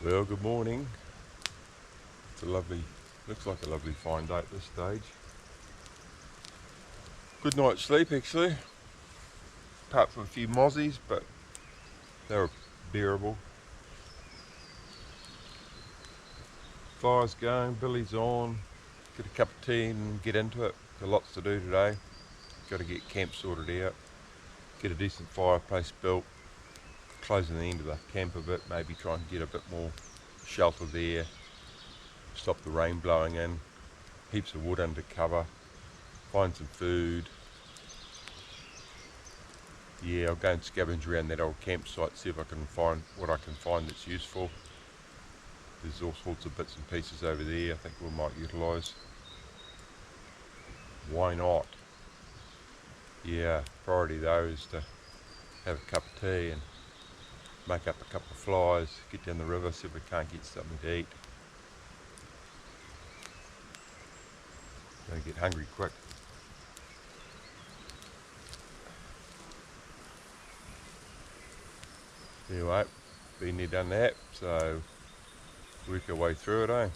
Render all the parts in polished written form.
Well, good morning. It's a lovely, looks like a lovely fine day at this stage. Good night's sleep actually, apart from a few mozzies, but they were bearable. Fire's going, Billy's on, get a cup of tea and get into it. Got lots to do today. Got to get camp sorted out, get a decent fireplace built, closing the end of the camp a bit, maybe try and get a bit more shelter there, stop the rain blowing in, heaps of wood under cover, find some food. Yeah, I'll go and scavenge around that old campsite, see if I can find what I can find that's useful. There's all sorts of bits and pieces over there I think we might utilise. Why not? Yeah, priority though is to have a cup of tea and make up a couple of flies, get down the river, see if we can't get something to eat. Gonna get hungry quick. Anyway, been there, done that, so work our way through it, eh?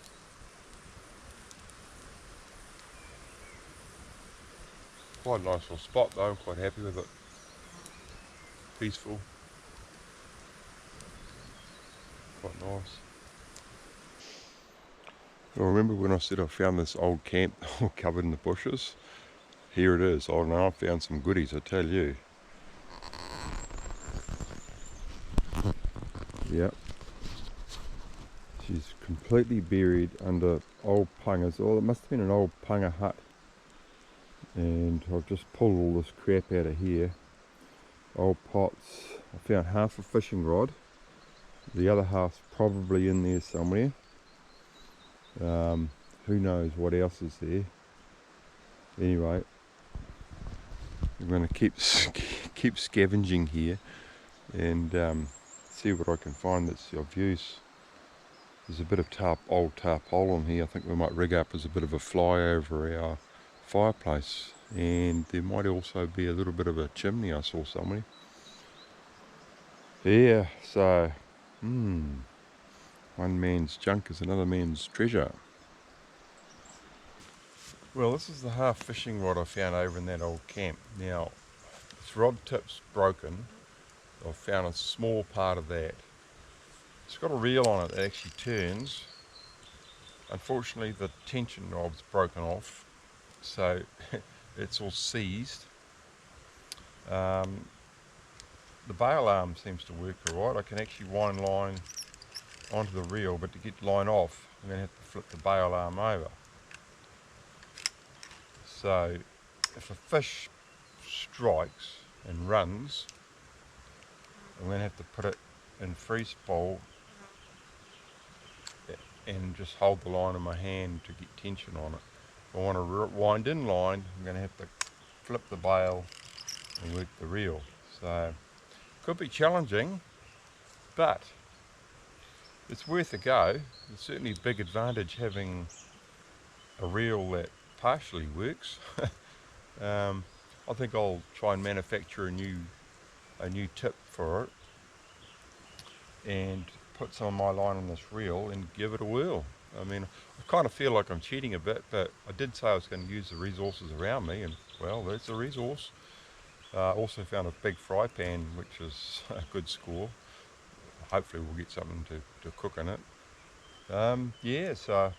Quite a nice little spot though, I'm quite happy with it. Peaceful. Quite nice. I remember when I said I found this old camp all covered in the bushes. Here it is. Oh no, I found some goodies, I tell you. Yep. She's completely buried under old pungas. Oh, it must have been an old punga hut. And I've just pulled all this crap out of here. Old pots. I found half a fishing rod. The other half's probably in there somewhere. Who knows what else is there. Anyway, I'm going to keep scavenging here and see what I can find that's of use. There's a bit of old tarpaulin here. I think we might rig up as a bit of a fly over our fireplace, and there might also be a little bit of a chimney I saw somewhere. Yeah, so one man's junk is another man's treasure. Well, this is the half fishing rod I found over in that old camp. Now, this rod tip's broken. I've found a small part of that. It's got a reel on it that actually turns. Unfortunately, the tension knob's broken off, so it's all seized. The bail arm seems to work alright. I can actually wind line onto the reel, but to get line off, I'm going to have to flip the bail arm over. So if a fish strikes and runs, I'm going to have to put it in free spool and just hold the line in my hand to get tension on it. If I want to wind in line, I'm going to have to flip the bail and work the reel. So could be challenging, but it's worth a go. It's certainly a big advantage having a reel that partially works. I think I'll try and manufacture a new tip for it and put some of my line on this reel and give it a whirl. I mean, I kind of feel like I'm cheating a bit, but I did say I was going to use the resources around me, and well, there's a resource. Also found a big fry pan, which is a good score. Hopefully we'll get something to cook in it. Yeah, so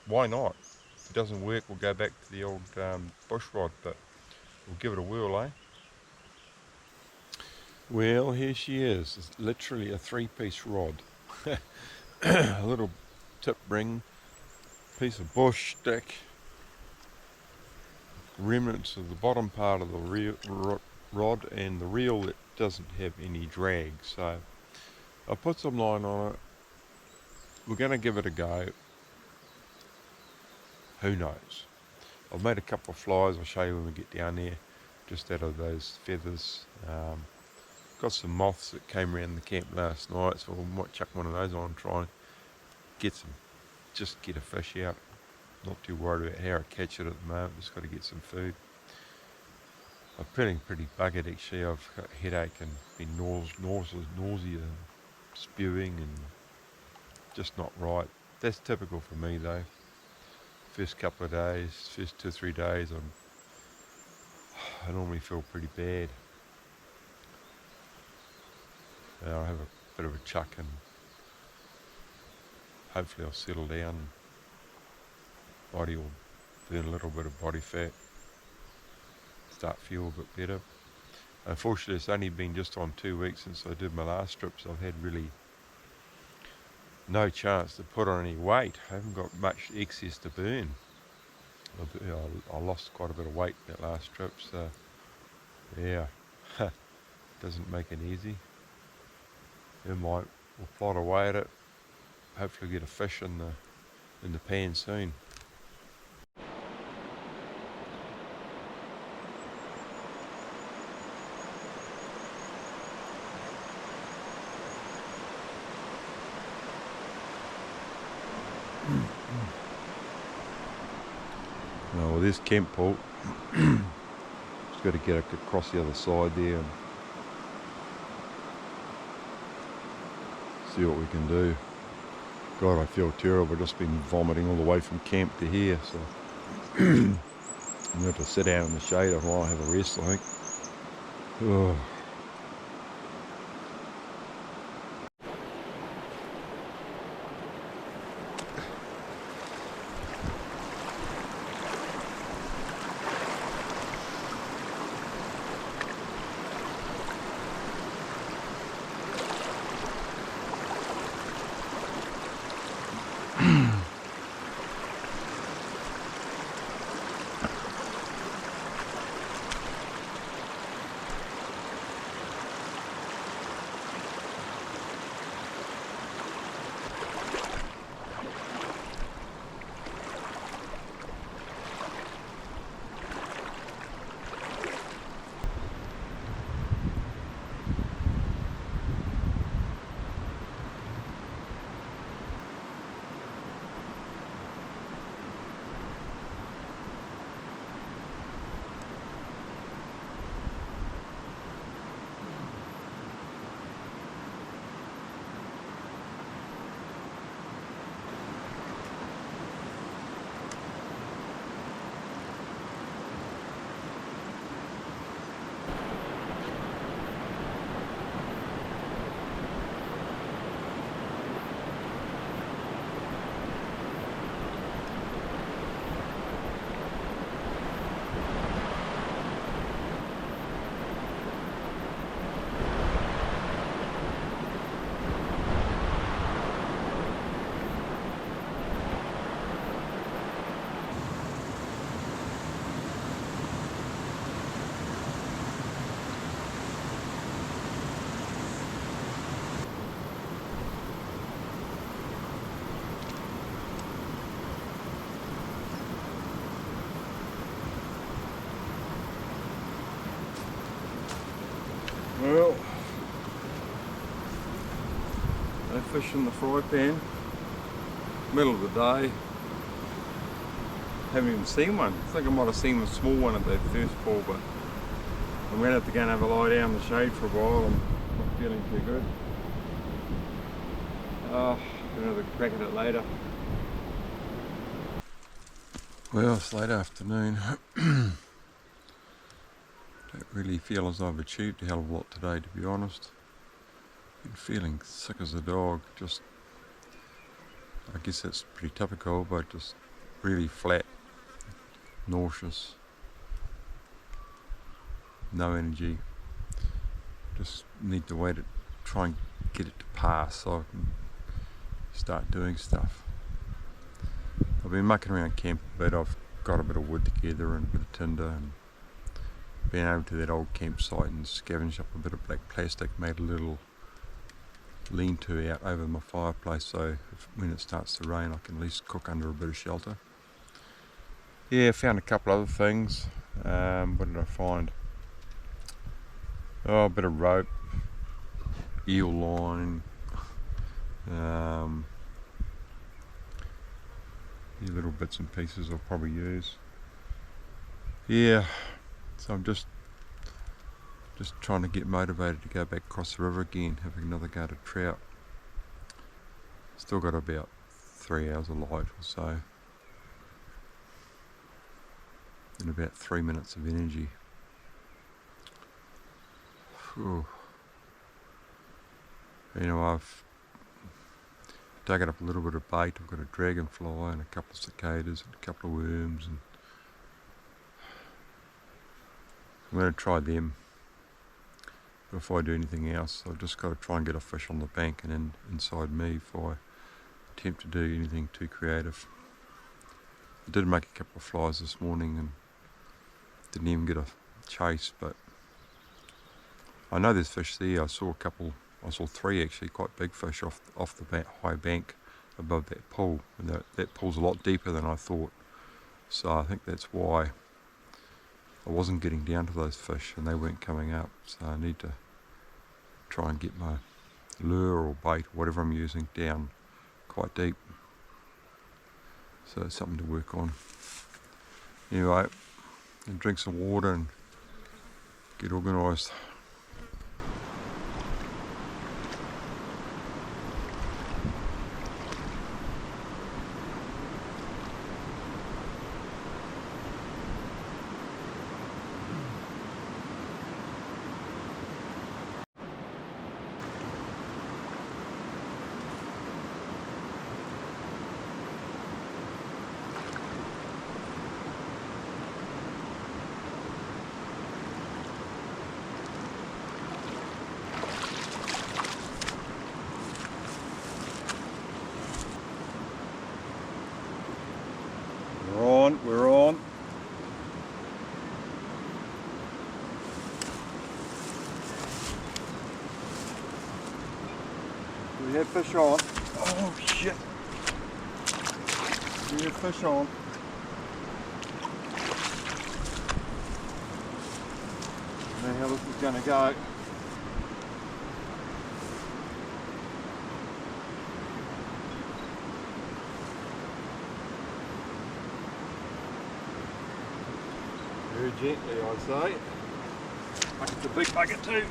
why not? If it doesn't work, we'll go back to the old bush rod, but we'll give it a whirl, eh? Well, here she is. It's literally a 3-piece rod. A little tip ring, piece of bush stick, remnants of the bottom part of the rod, and the reel that doesn't have any drag. So I put some line on it. We're going to give it a go. Who knows? I've made a couple of flies. I'll show you when we get down there, just out of those feathers. Got some moths that came around the camp last night, so we might chuck one of those on and try and get a fish out. Not too worried about how I catch it at the moment, just got to get some food. I'm feeling pretty buggered actually. I've got a headache and been nausea, spewing, and just not right. That's typical for me though. First couple of days, first 2 or 3 days, I normally feel pretty bad. I'll have a bit of a chuck and hopefully I'll settle down. Body will burn a little bit of body fat, start feel a bit better. Unfortunately, it's only been just on 2 weeks since I did my last strip, so I've had really no chance to put on any weight. I haven't got much excess to burn. I lost quite a bit of weight that last trip, so yeah, doesn't make it easy. We'll plot away at it. Hopefully get a fish in the pan soon. Oh, well, there's Camp Port. Just got to get across the other side there and see what we can do. God, I feel terrible. I've just been vomiting all the way from camp to here, so I'm going to have to sit down in the shade a while, have a rest, I think. Oh. Well, no fish in the fry pan, middle of the day, haven't even seen one. I think I might have seen the small one at that first pull, but I'm going to have to go and have a lie down in the shade for a while. I'm not feeling too good. Another crack at it later. Well, it's late afternoon. Don't really feel as though I've achieved a hell of a lot today, to be honest. Been feeling sick as a dog, just, I guess that's pretty typical, but just really flat, nauseous, no energy. Just need to wait to try and get it to pass so I can start doing stuff. I've been mucking around camp a bit. I've got a bit of wood together and a bit of tinder, and been over to that old campsite and scavenged up a bit of black plastic, made a little lean-to out over my fireplace, so when it starts to rain I can at least cook under a bit of shelter. Yeah, found a couple other things. What did I find? Oh, a bit of rope, eel line, these little bits and pieces I'll probably use. Yeah, so I'm just trying to get motivated to go back across the river again, having another go at trout. Still got about 3 hours of light or so, and about 3 minutes of energy. Whew. You know, I've dug up a little bit of bait. I've got a dragonfly and a couple of cicadas and a couple of worms, and I'm going to try them before I do anything else. I've just got to try and get a fish on the bank and then inside me before I attempt to do anything too creative. I did make a couple of flies this morning and didn't even get a chase, but I know there's fish there. I saw three actually, quite big fish off the high bank above that pool, and that pool's a lot deeper than I thought. So I think that's why I wasn't getting down to those fish and they weren't coming up. So I need to try and get my lure or bait or whatever I'm using down quite deep. So it's something to work on. Anyway, and drink some water and get organised. We're on. We have fish on. Oh shit. We have fish on. I don't know how this is going to go. Very gently, I'd say. Bucket's a big bucket too.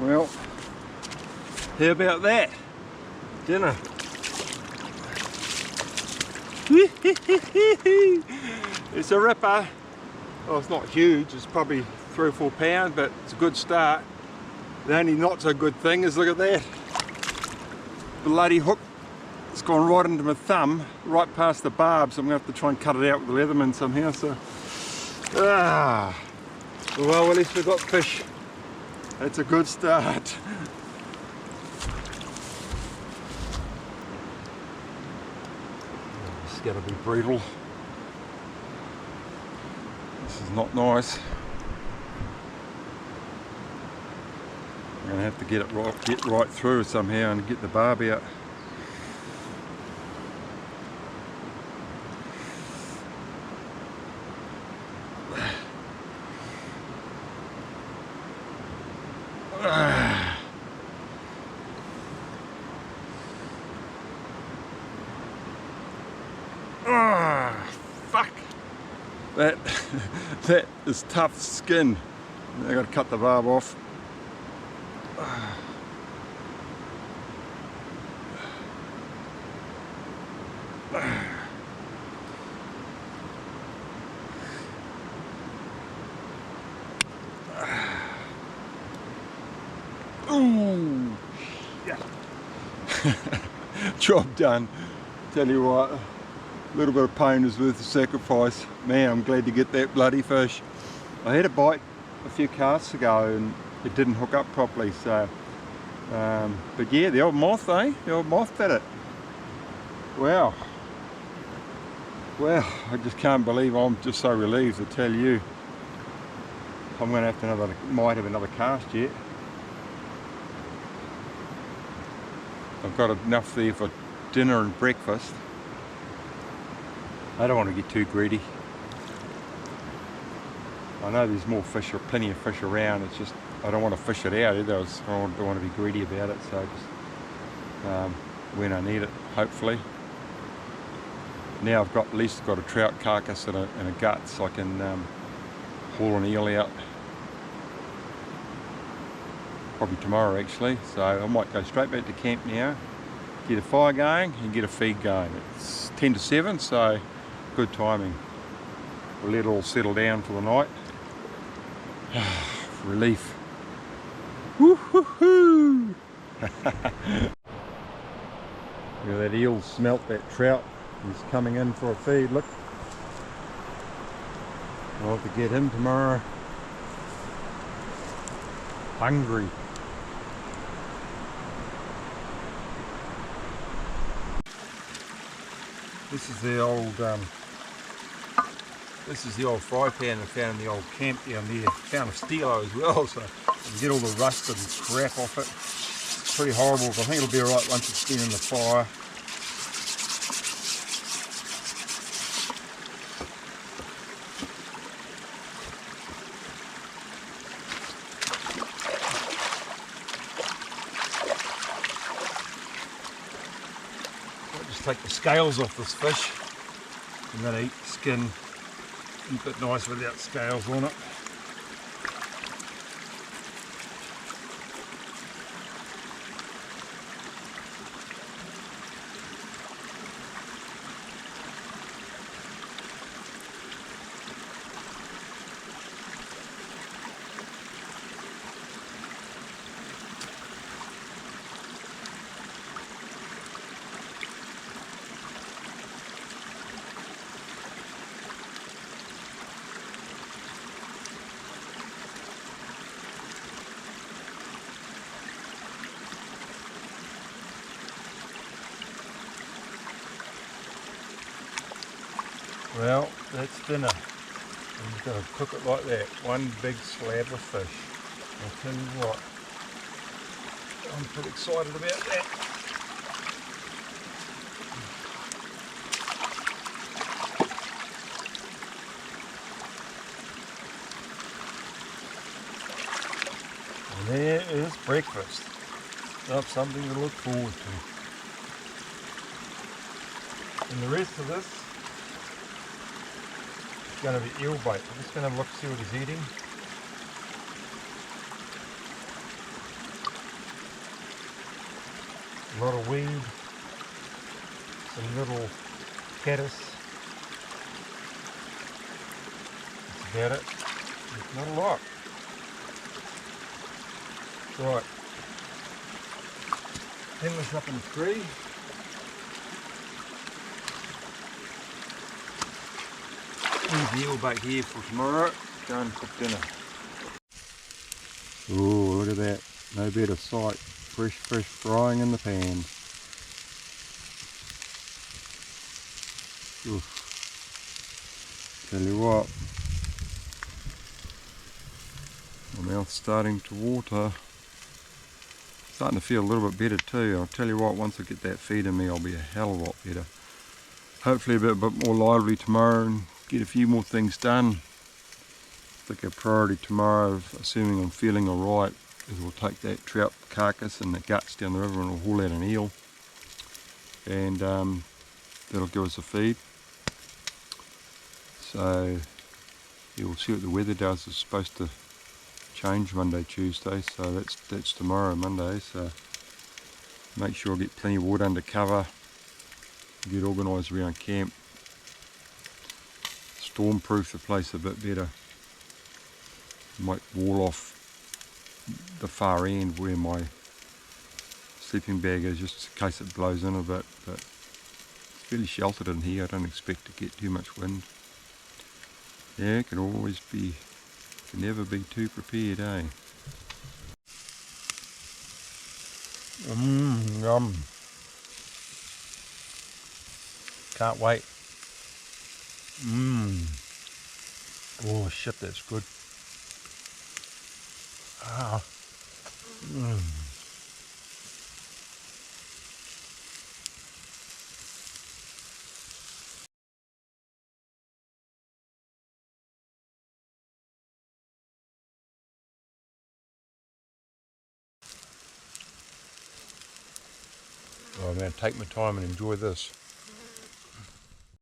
Well, how about that? Dinner. It's a ripper. Well, it's not huge, it's probably 3 or 4 pounds, but it's a good start. The only not so good thing is, look at that. Bloody hook, it's gone right into my thumb, right past the barb, so I'm going to have to try and cut it out with the Leatherman somehow. So, well, at least we've got fish. That's a good start. It's got to be brutal. This is not nice. I'm going to have to get right through somehow and get the barb out. Fuck! That is tough skin. I got to cut the barb off. Ooh, yeah. Job done. Tell you what, a little bit of pain is worth the sacrifice. Man, I'm glad to get that bloody fish. I had a bite a few casts ago and it didn't hook up properly, so but yeah, the old moth, eh? The old moth did it. Wow. Well, I just can't believe, I'm just so relieved to tell you. I'm going to have to might have another cast yet. I've got enough there for dinner and breakfast. I don't want to get too greedy. I know there's more fish, or plenty of fish around, it's just I don't want to fish it out either. I don't want to be greedy about it, so just when I need it, hopefully. Now I've got at least got a trout carcass and a gut, so I can haul an eel out. Probably tomorrow actually, so I might go straight back to camp now, get a fire going and get a feed going. It's 10 to 7, so good timing. We'll let it all settle down for the night. Relief. Woo-hoo-hoo! Look at that eel smelt that trout. He's coming in for a feed, look. I'll have to get him tomorrow. Hungry. This is the old fry pan I found in the old camp down there. Found a stilo as well, so I can get all the rust and crap off it. It's pretty horrible, but I think it'll be alright once it's been in the fire. I'll just take the scales off this fish. I'm going to eat the skin. Keep it nice without scales on it. Well, that's dinner. I'm just going to cook it like that. One big slab of fish. I'll tell you what, I'm pretty excited about that. And there is breakfast. That's something to look forward to. And the rest of this going to be eel bait. I'm just going to look, see what he's eating. A lot of weed, some little caddis. That's about it. Not a lot. Right. Hang this up in the tree. Leave the eel bait here for tomorrow. Go and cook dinner. Oh, look at that. No better sight. Fresh fish frying in the pan. Oof. Tell you what. My mouth's starting to water. Starting to feel a little bit better too. I'll tell you what, once I get that feed in me, I'll be a hell of a lot better. Hopefully a bit more lively tomorrow and get a few more things done. I think our priority tomorrow, assuming I'm feeling alright, is we'll take that trout carcass and the guts down the river and we'll haul out an eel. And that'll give us a feed. So yeah, we'll see what the weather does. It's supposed to change Monday, Tuesday, so that's tomorrow, Monday. So make sure I get plenty of wood under cover, get organised around camp, storm-proof the place a bit better. Might wall off the far end where my sleeping bag is, just in case it blows in a bit, but it's fairly sheltered in here. I don't expect to get too much wind. Yeah, it can always be, can never be too prepared, eh? Yum. Can't wait. Oh shit, that's good. Ah. Oh man, take my time and enjoy this.